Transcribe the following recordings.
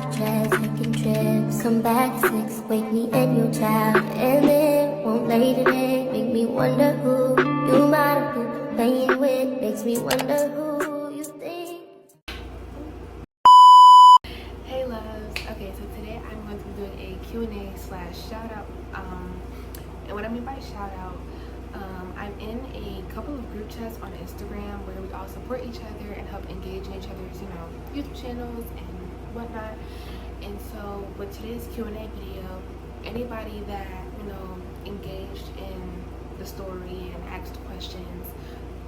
private jet, taking trips. Come back at 6, wake me and your child. And then won't lay today, make me wonder who you might have been playing with. Makes me wonder who you think. Hey loves, okay, so today I'm going to be doing a Q&A / shout out. And what I mean by shout out, I'm in a couple of group chats on Instagram where we all support each other and help engage in each other's, YouTube channels and whatnot. And so with today's Q&A video, anybody that, engaged in the story and asked questions,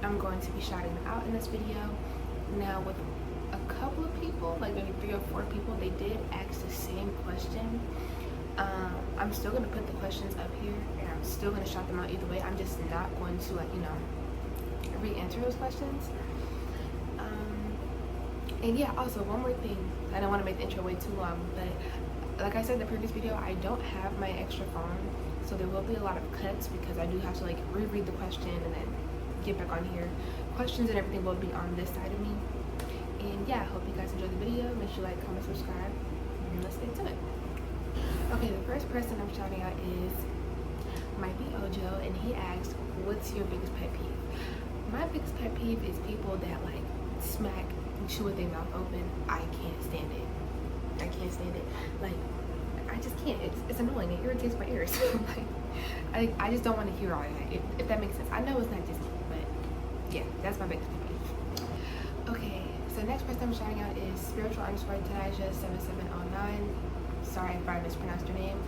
I'm going to be shouting them out in this video. Now with a couple of people, like maybe 3 or 4 people, they did ask the same question. I'm still going to put the questions up here and I'm still going to shout them out either way. I'm just not going to re-answer those questions. And yeah, also one more thing, I don't want to make the intro way too long, but like I said in the previous video, I don't have my extra phone, so there will be a lot of cuts because I do have to reread the question and then get back on here. Questions and everything will be on this side of me. And yeah, I hope you guys enjoyed the video. Make sure you like, comment, subscribe, and let's get to it. Okay, the first person I'm shouting out is might be Ojo, and he asked, what's your biggest pet peeve? My biggest pet peeve is people that smack and chew with their mouth open. I can't stand it. I can't stand it. I just can't. It's annoying. It irritates my ears. I just don't want to hear all that, if that makes sense. I know it's not just me, but yeah, that's my biggest pet peeve. Okay, so next person I'm shouting out is spiritual_Tanaja7709. Sorry if I mispronounced her name.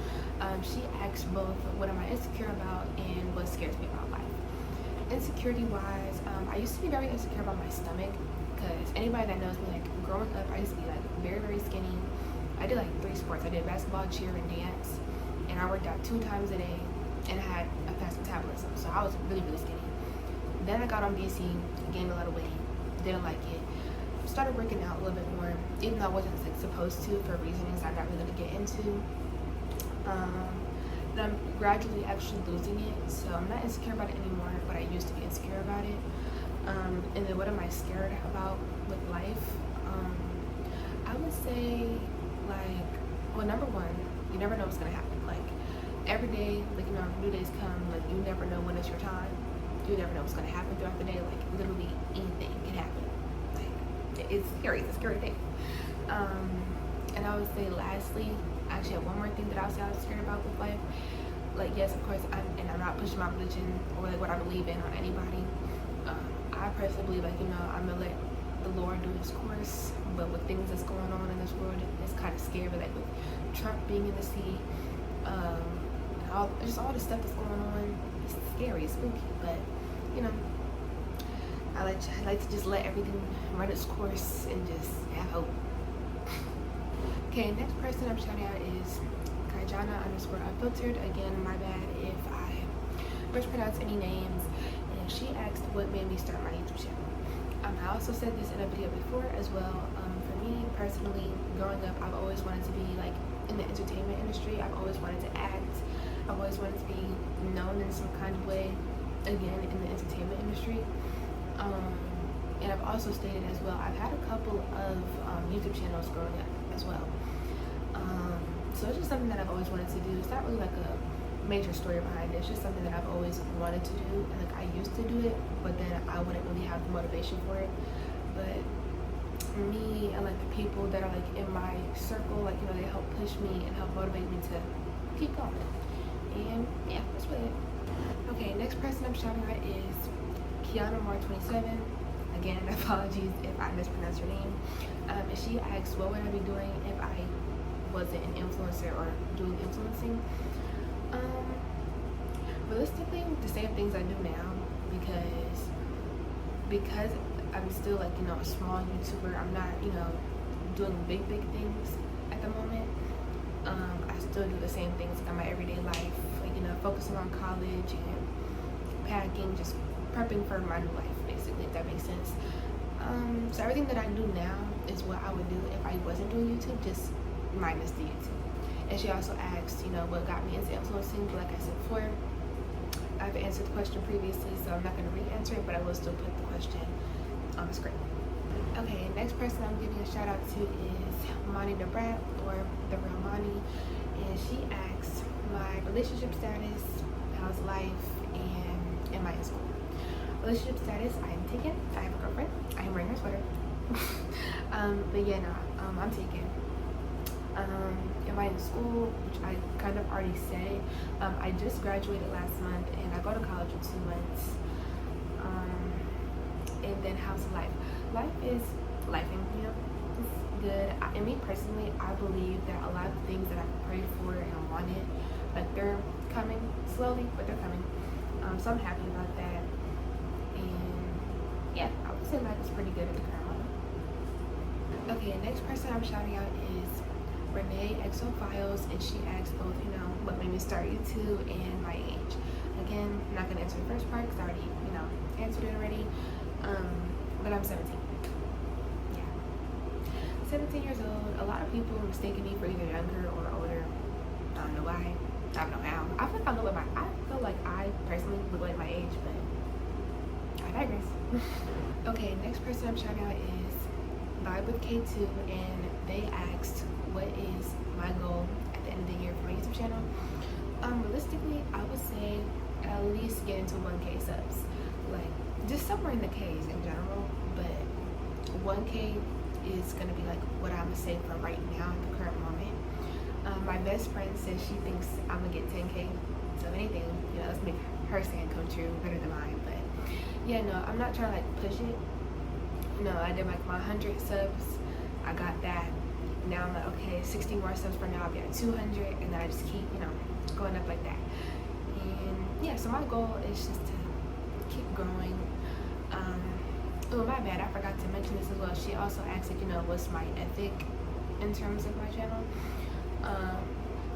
She asked both, what am I insecure about and what scares me about life. Insecurity wise, I used to be very insecure about my stomach, because anybody that knows me, growing up, I used to be very, very skinny. I did 3 sports. I did basketball, cheer, and dance, and I worked out 2 times a day, and I had a fast metabolism, so I was really, really skinny. Then I got on BC, gained a lot of weight, didn't like it. Started working out a little bit more, even though I wasn't supposed to, for reasons I'm not really going to get into. And I'm gradually actually losing it, so I'm not insecure about it anymore, but I used to be insecure about it. And then what am I scared about with life? I would say well, number one, you never know what's going to happen. Every day, new days come, you never know when it's your time. You never know what's going to happen throughout the day. Literally anything can happen. It's scary. It's a scary thing. And I would say lastly, I actually have one more thing that I would say I was scared about with life. Yes, of course, I'm not pushing my religion or what I believe in on anybody. I personally believe, I'm gonna let the Lord do his course. But with things that's going on in this world, it's kind of scary. With Trump being in the seat, all the stuff that's going on, it's scary, it's spooky. But I like to just let everything run its course and just have hope. Okay, next person I'm shouting out is Kaijana_unfiltered. Again, my bad if I mispronounce any names. And she asked what made me start my YouTube channel. I also said this in a video before as well. For me personally, growing up, I've always wanted to be in the entertainment industry. I've always wanted to act. I've always wanted to be known in some kind of way, again, in the entertainment industry. And I've also stated as well, I've had a couple of YouTube channels growing up as well. So it's just something that I've always wanted to do. It's not really a major story behind it. It's just something that I've always wanted to do. And I used to do it, but then I wouldn't really have the motivation for it. But me and the people that are in my circle, they help push me and help motivate me to keep going. And yeah, that's really it. Okay, next person I'm shouting out is KianaMar27. Again, apologies if I mispronounce her name. And she asked, what would I be doing if I wasn't an influencer or doing influencing? Realistically, the same things I do now, because I'm still a small YouTuber. I'm not doing big things at the moment. I still do the same things in my everyday life, focusing on college and packing, just prepping for my new life, basically, if that makes sense. So everything that I do now is what I would do if I wasn't doing YouTube, just minus the YouTube. And she also asked, what got me into influencing. But like I said before, I've answered the question previously, so I'm not going to re-answer it, but I will still put the question on the screen. Okay, next person I'm giving a shout out to is Monty the Brat, or the real Monty, and she asked my relationship status, how's life, and am I in school? Relationship status: I am taken. I have a girlfriend. I am wearing her sweater. But yeah, no, I'm taken. Am I in school? Which I kind of already said. I just graduated last month, and I go to college in 2 months. And then how's life? Life is lifing, you know. It's good. And me personally, I believe that a lot of things that I've prayed for and wanted, like, they're coming slowly, but they're coming. So I'm happy about that. And yeah, I would say life is pretty good at the current moment. Okay, next person I'm shouting out is Renee Exo Files, and she asked both, you know, what made me start YouTube and my age. Again, I'm not gonna answer the first part because I already, you know, answered it already. But I'm 17. Yeah, 17 years old. A lot of people mistaken me for either younger or older. I don't know why. I don't know how. I feel like I personally look like my age, but I digress. Okay, next person I'm shouting out is Vibe with K2, and they asked what is my goal at the end of the year for my YouTube channel. Realistically, I would say at least get into 1K subs. Like, just somewhere in the K's in general, but 1K is gonna be like what I'm gonna say for right now at the current moment. My best friend says she thinks I'm gonna get 10K, so anything, you know, let's make her saying come true better than mine. But yeah, no, I'm not trying to like push it. You know, I did like my 100 subs, I got that. Now I'm like, okay, 60 more subs for now, I'll be at 200, and then I just keep, you know, going up like that. And yeah, so my goal is just to keep growing. Oh, my bad, I forgot to mention this as well. She also asked, like, you know, what's my ethic in terms of my channel.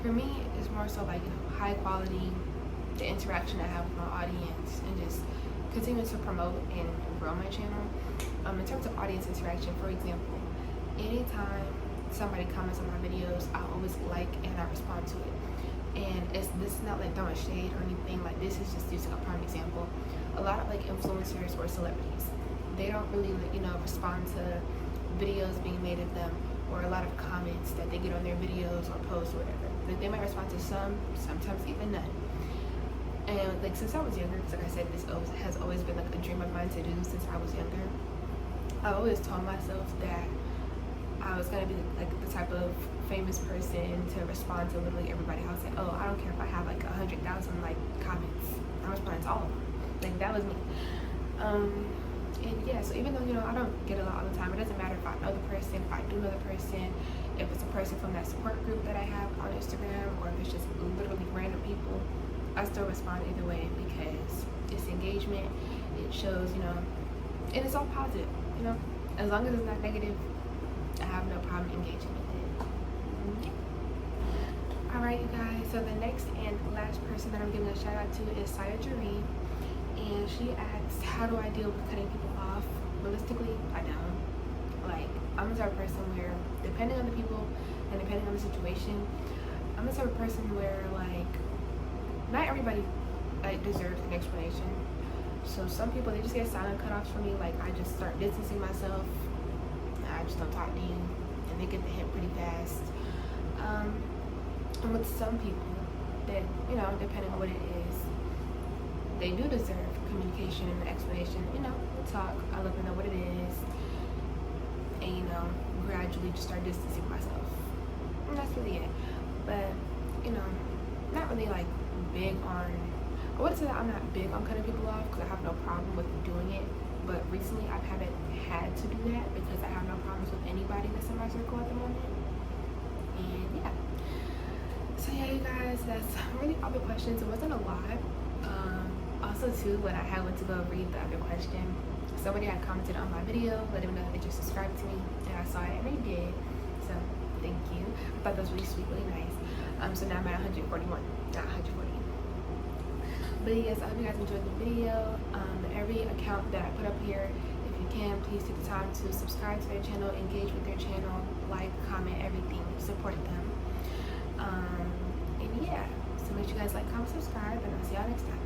For me, it's more so like, you know, high quality, the interaction I have with my audience, and just continue to promote and grow my channel. In terms of audience interaction, for example, anytime somebody comments on my videos, I always like and I respond to it. And this is not like throwing shade or anything. Like, this is just using a prime example. A lot of like influencers or celebrities, they don't really, like, you know, respond to videos being made of them, or a lot of comments that they get on their videos or posts or whatever. Like, they might respond to some, sometimes even none. And like, since I was younger, because like I said, this has always been like a dream of mine to do since I was younger. I always told myself that I was gonna be like the type of famous person to respond to literally everybody. I was like, oh, I don't care if I have like 100,000 like comments, I'm responding to all of them. Like, that was me. And yeah, so even though, you know, I don't get a lot all the time, it doesn't matter if I know the person, if I do know the person, if it's a person from that support group that I have on Instagram, or if it's just literally random people, I still respond either way, because it's engagement. It shows, you know, and it's all positive, you know. As long as it's not negative, I have no problem engaging with it. Yeah. Alright, you guys, so the next and last person that I'm giving a shout out to is Saya Jareen. And she asked, how do I deal with cutting people off? Realistically, I don't. Like, I'm the type of person where, depending on the people and depending on the situation, I'm the type of person where, like, not everybody like deserves an explanation. So some people, they just get silent cutoffs from me. Like, I just start distancing myself. I just don't talk to you, and they get the hint pretty fast. And with some people, that, you know, depending on what it is, they do deserve communication and explanation. You know, we'll talk, I let them know what it is, and, you know, gradually just start distancing myself. And that's really it. But, you know, not really like big on, I wouldn't say that I'm not big on cutting people off, because I have no problem with doing it. But recently I haven't had to do that, because I have no problems with anybody that's in my circle at the moment. And yeah. So yeah, you guys, that's really all the questions. It wasn't a lot. Also too, when I went to go read the other question, somebody had commented on my video, letting me know that they just subscribed to me, and I saw it and they did. So thank you. I thought that was really sweet, really nice. So now I'm at 141, not 140. But yes, I hope you guys enjoyed the video. Every account that I put up here, if you can, please take the time to subscribe to their channel, engage with their channel, like, comment, everything, support them. And yeah, so make sure you guys like, comment, subscribe, and I'll see y'all next time.